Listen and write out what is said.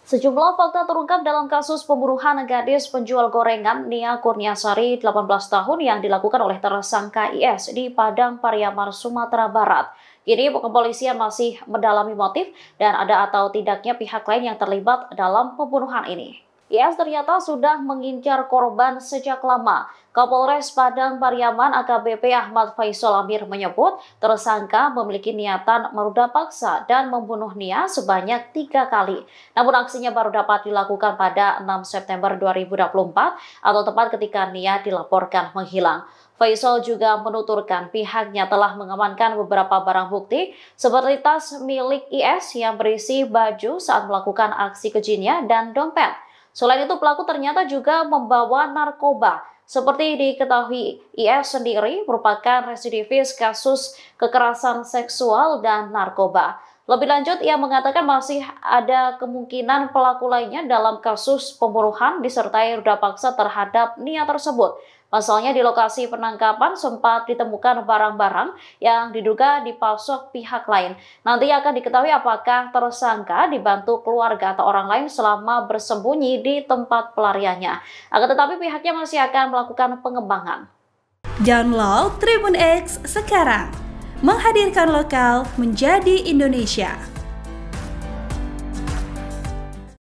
Sejumlah fakta terungkap dalam kasus pembunuhan gadis penjual gorengan Nia Kurniasari, 18 tahun yang dilakukan oleh tersangka IS di Padang Pariaman, Sumatera Barat. Kini kepolisian masih mendalami motif dan ada atau tidaknya pihak lain yang terlibat dalam pembunuhan ini. IS ternyata sudah mengincar korban sejak lama. Kapolres Padang Pariaman AKBP Ahmad Faisal Amir menyebut tersangka memiliki niatan meruda paksa dan membunuh Nia sebanyak 3 kali. Namun aksinya baru dapat dilakukan pada 6 September 2024 atau tepat ketika Nia dilaporkan menghilang. Faisal juga menuturkan pihaknya telah mengamankan beberapa barang bukti seperti tas milik IS yang berisi baju saat melakukan aksi kejinya dan dompet. Selain itu, pelaku ternyata juga membawa narkoba. Seperti diketahui, IS sendiri merupakan residivis kasus kekerasan seksual dan narkoba. Lebih lanjut, ia mengatakan masih ada kemungkinan pelaku lainnya dalam kasus pembunuhan disertai ruda paksa terhadap Nia tersebut. Pasalnya di lokasi penangkapan sempat ditemukan barang-barang yang diduga dipalsuk pihak lain. Nanti akan diketahui apakah tersangka dibantu keluarga atau orang lain selama bersembunyi di tempat pelariannya. Akan tetapi pihaknya masih akan melakukan pengembangan. Download Tribun X sekarang, menghadirkan lokal menjadi Indonesia.